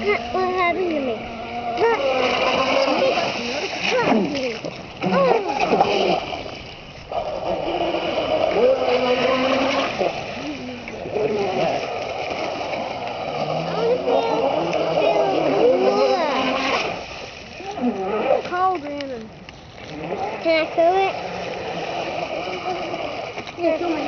What happened to me? What happened to me? Call Brandon. Can I fill it? Yeah, fill me.